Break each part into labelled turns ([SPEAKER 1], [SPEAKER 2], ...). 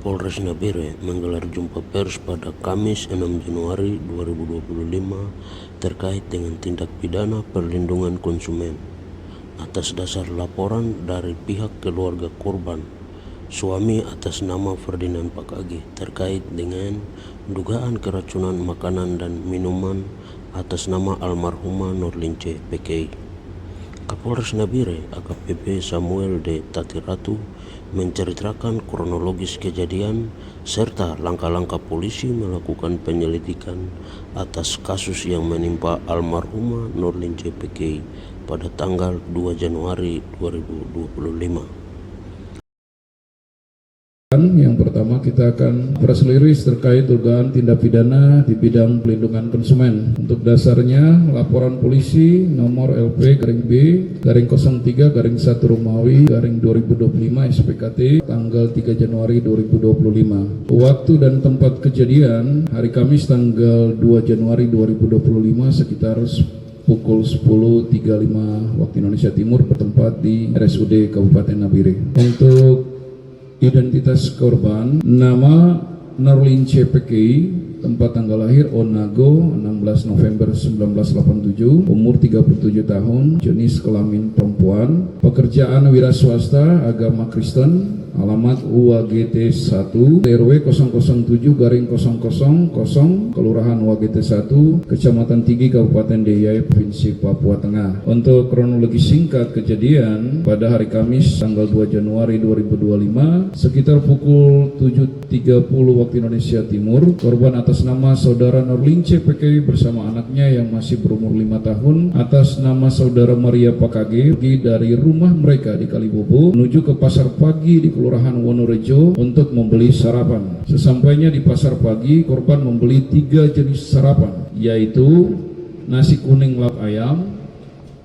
[SPEAKER 1] Polres Nabire menggelar jumpa pers pada Kamis 6 Januari 2025 terkait dengan tindak pidana perlindungan konsumen atas dasar laporan dari pihak keluarga korban, suami atas nama Ferdinand Pakage, terkait dengan dugaan keracunan makanan dan minuman atas nama almarhumah Nurlince PKI. Kapolres Nabire AKBP Samuel D. Tatiratu menceritakan kronologis kejadian serta langkah-langkah polisi melakukan penyelidikan atas kasus yang menimpa almarhumah Nurlince PKI pada tanggal 2 Januari 2025.
[SPEAKER 2] Yang pertama, kita akan press release terkait dugaan tindak pidana di bidang pelindungan konsumen. Untuk dasarnya, laporan polisi nomor LP-B-03-1 Romawi 2025 SPKT tanggal 3 Januari 2025. Waktu dan tempat kejadian hari Kamis tanggal 2 Januari 2025 sekitar pukul 10.35 waktu Indonesia Timur bertempat di RSUD Kabupaten Nabire. Untuk identitas korban, nama Nurlince PKI, tempat tanggal lahir Onago 16 November 1987, umur 37 tahun, jenis kelamin perempuan, pekerjaan wira swasta, agama Kristen, alamat UAGT 1 RW 007/000, Kelurahan UAGT 1, Kecamatan Tigi, Kabupaten Deiyai, Provinsi Papua Tengah. Untuk kronologi singkat kejadian, pada hari Kamis tanggal 2 Januari 2025 sekitar pukul 7.30 waktu Indonesia Timur, korban atas nama saudara Nurlince PKI bersama anaknya yang masih berumur 5 tahun atas nama saudara Maria Pakage pergi dari rumah mereka di Kalibobo menuju ke pasar pagi di Kelurahan Wonorejo untuk membeli sarapan. Sesampainya di pasar pagi, korban membeli 3 jenis sarapan, yaitu nasi kuning lauk ayam,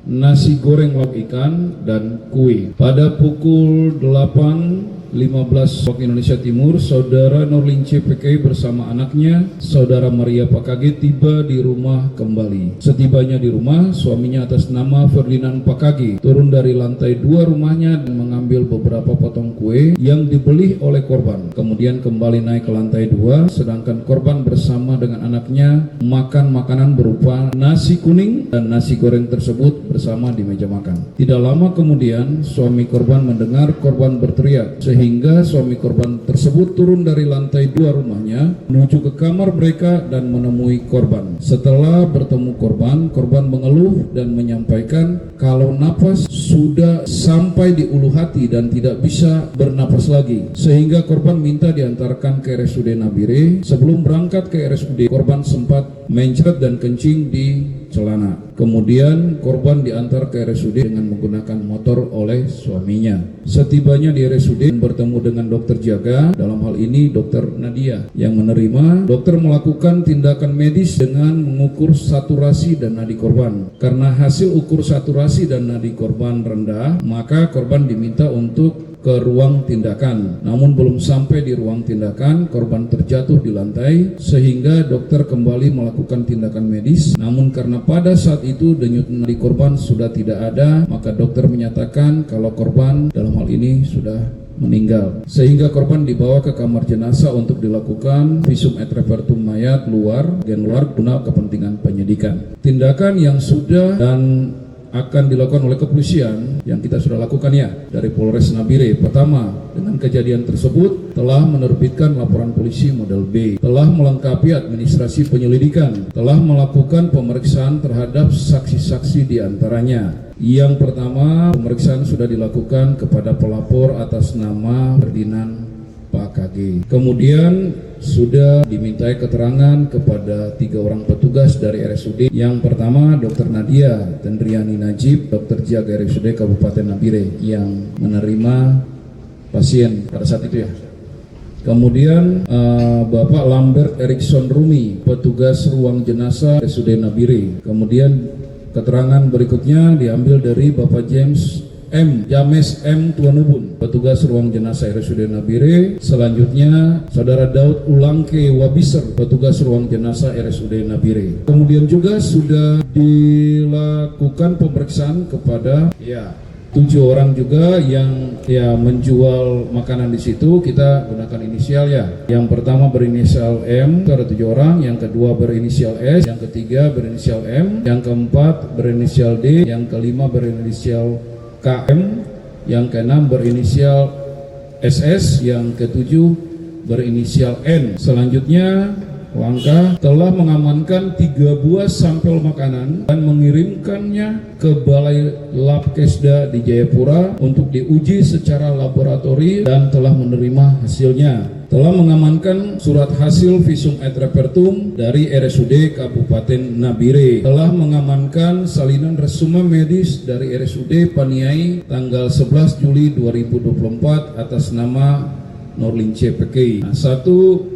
[SPEAKER 2] nasi goreng lauk ikan, dan kue. Pada pukul 8.15 waktu Indonesia Timur, saudara Nurlince PKI bersama anaknya, saudara Maria Pakage, tiba di rumah kembali. Setibanya di rumah, suaminya atas nama Ferdinand Pakage turun dari lantai 2 rumahnya dan mengambil beberapa potong kue yang dibeli oleh korban. Kemudian kembali naik ke lantai 2, sedangkan korban bersama dengan anaknya makan makanan berupa nasi kuning dan nasi goreng tersebut bersama di meja makan. Tidak lama kemudian, suami korban mendengar korban berteriak, sehingga suami korban tersebut turun dari lantai 2 rumahnya menuju ke kamar mereka dan menemui korban. Setelah bertemu korban, korban mengeluh dan menyampaikan kalau napas sudah sampai di ulu hati dan tidak bisa bernapas lagi, sehingga korban minta diantarkan ke RSUD Nabire. Sebelum berangkat ke RSUD, korban sempat mencret dan kencing di celana. Kemudian korban diantar ke RSUD dengan menggunakan motor oleh suaminya. Setibanya di RSUD bertemu dengan dokter jaga, dalam hal ini dokter Nadia yang menerima. Dokter melakukan tindakan medis dengan mengukur saturasi dan nadi korban. Karena hasil ukur saturasi dan nadi korban rendah, maka korban diminta untuk ke ruang tindakan. Namun belum sampai di ruang tindakan, korban terjatuh di lantai sehingga dokter kembali melakukan tindakan medis. Namun karena pada saat itu denyut nadi korban sudah tidak ada, maka dokter menyatakan kalau korban dalam hal ini sudah meninggal, sehingga korban dibawa ke kamar jenazah untuk dilakukan visum et repertum mayat gen luar guna kepentingan penyidikan. Tindakan yang sudah dan akan dilakukan oleh kepolisian yang kita sudah lakukan dari Polres Nabire. Pertama, dengan kejadian tersebut telah menerbitkan laporan polisi model B, telah melengkapi administrasi penyelidikan, telah melakukan pemeriksaan terhadap saksi-saksi diantaranya. Yang pertama, pemeriksaan sudah dilakukan kepada pelapor atas nama Ferdinand Pakage. Kemudian sudah dimintai keterangan kepada 3 orang petugas dari RSUD. Yang pertama, Dr. Nadia Tendriani Najib, dokter jaga RSUD Kabupaten Nabire yang menerima pasien pada saat itu Kemudian Bapak Lambert Erikson Rumi, petugas ruang jenazah RSUD Nabire. Kemudian keterangan berikutnya diambil dari Bapak James M. James M. Tuanubun, petugas ruang jenazah RSUD Nabire. Selanjutnya Saudara Daud Ulangke Wabiser, petugas ruang jenazah RSUD Nabire. Kemudian juga sudah dilakukan pemeriksaan kepada 7 orang juga yang menjual makanan di situ. Kita gunakan inisial ya. Yang pertama berinisial M, itu ada 7 orang. Yang kedua berinisial S, yang ketiga berinisial M, yang keempat berinisial D, yang kelima berinisial KM, yang keenam berinisial SS, yang ketujuh berinisial N. Selanjutnya Langkah telah mengamankan 3 buah sampel makanan dan mengirimkannya ke Balai Labkesda di Jayapura untuk diuji secara laboratori dan telah menerima hasilnya. Telah mengamankan surat hasil visum et repertum dari RSUD Kabupaten Nabire. Telah mengamankan salinan resume medis dari RSUD Paniai tanggal 11 Juli 2024 atas nama Norlin CPK. Satu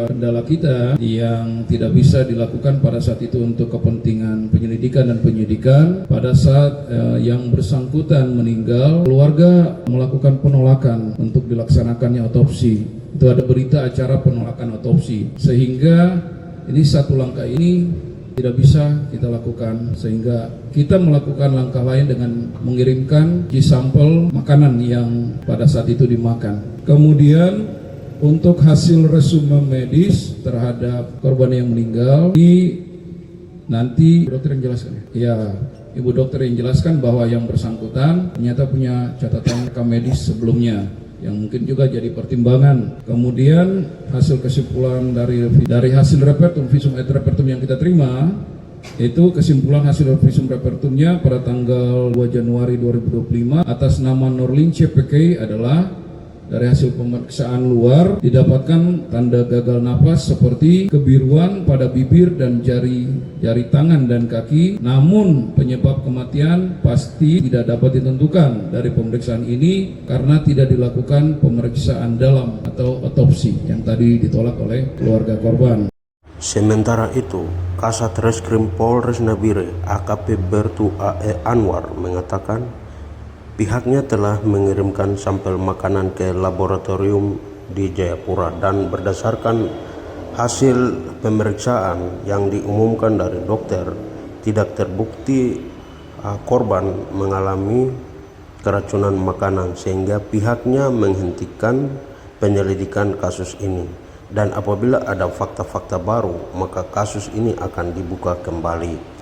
[SPEAKER 2] kendala kita yang tidak bisa dilakukan pada saat itu untuk kepentingan penyelidikan dan penyidikan, pada saat yang bersangkutan meninggal, keluarga melakukan penolakan untuk dilaksanakannya otopsi. Itu ada berita acara penolakan otopsi, sehingga ini satu langkah ini tidak bisa kita lakukan, sehingga kita melakukan langkah lain dengan mengirimkan sampel makanan yang pada saat itu dimakan. Kemudian untuk hasil resume medis terhadap korban yang meninggal ini nanti dokter yang jelaskan ya. Ibu dokter yang jelaskan bahwa yang bersangkutan ternyata punya catatan rekam medis sebelumnya yang mungkin juga jadi pertimbangan. Kemudian hasil kesimpulan dari hasil repertum visum et repertum yang kita terima, itu kesimpulan hasil visum repertumnya pada tanggal 2 Januari 2025 atas nama Norlin CPK adalah dari hasil pemeriksaan luar didapatkan tanda gagal napas seperti kebiruan pada bibir dan jari tangan dan kaki. Namun penyebab kematian pasti tidak dapat ditentukan dari pemeriksaan ini karena tidak dilakukan pemeriksaan dalam atau otopsi yang tadi ditolak oleh keluarga korban.
[SPEAKER 1] Sementara itu, Kasat Reskrim Polres Nabire AKP Bertu AE Anwar mengatakan pihaknya telah mengirimkan sampel makanan ke laboratorium di Jayapura dan berdasarkan hasil pemeriksaan yang diumumkan dari dokter tidak terbukti korban mengalami keracunan makanan, sehingga pihaknya menghentikan penyelidikan kasus ini, dan apabila ada fakta-fakta baru maka kasus ini akan dibuka kembali.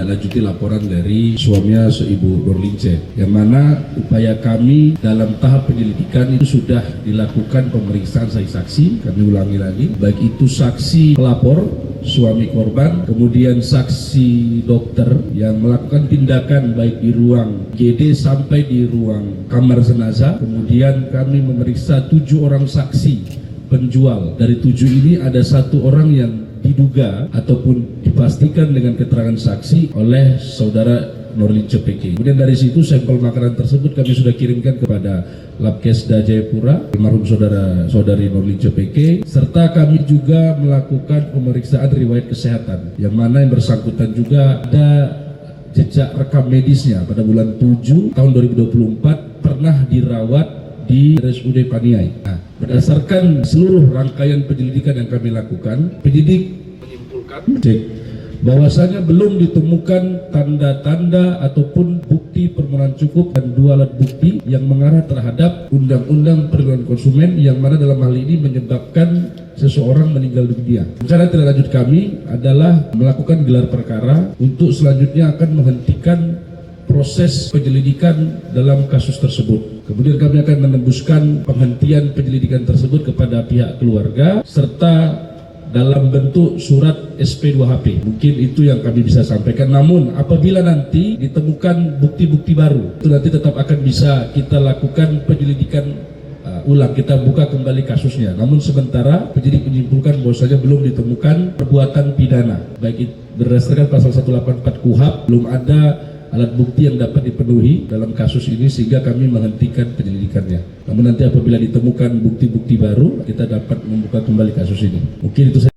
[SPEAKER 3] Lanjuti laporan dari suaminya Ibu Norlin C, yang mana upaya kami dalam tahap penyelidikan itu sudah dilakukan pemeriksaan saksi-saksi. Kami ulangi lagi, baik itu saksi pelapor, suami korban, kemudian saksi dokter yang melakukan tindakan baik di ruang GD sampai di ruang kamar jenazah. Kemudian kami memeriksa 7 orang saksi penjual. Dari 7 ini ada 1 orang yang diduga ataupun dipastikan dengan keterangan saksi oleh saudara Norlin CPK. Kemudian dari situ sampel makanan tersebut kami sudah kirimkan kepada Labkesda Jayapura, almarhum saudari Norlin CPK, serta kami juga melakukan pemeriksaan riwayat kesehatan, yang mana yang bersangkutan juga ada jejak rekam medisnya pada bulan 7 tahun 2024 pernah dirawat di RSUD Paniai. Nah, berdasarkan seluruh rangkaian penyelidikan yang kami lakukan, penyidik menyimpulkan bahwasanya belum ditemukan tanda-tanda ataupun bukti permulaan cukup dan 2 alat bukti yang mengarah terhadap Undang-Undang Perlindungan Konsumen, yang mana dalam hal ini menyebabkan seseorang meninggal dunia. Rencana tindak lanjut kami adalah melakukan gelar perkara untuk selanjutnya akan menghentikan proses penyelidikan dalam kasus tersebut. Kemudian kami akan menembuskan penghentian penyelidikan tersebut kepada pihak keluarga serta dalam bentuk surat SP2HP. Mungkin itu yang kami bisa sampaikan. Namun apabila nanti ditemukan bukti-bukti baru, itu nanti tetap akan bisa kita lakukan penyelidikan ulang, kita buka kembali kasusnya. Namun sementara penyidik menyimpulkan bahwasanya belum ditemukan perbuatan pidana, baik berdasarkan pasal 184 KUHP belum ada alat bukti yang dapat dipenuhi dalam kasus ini, sehingga kami menghentikan penyelidikannya. Namun nanti apabila ditemukan bukti-bukti baru, kita dapat membuka kembali kasus ini. Mungkin itu saja.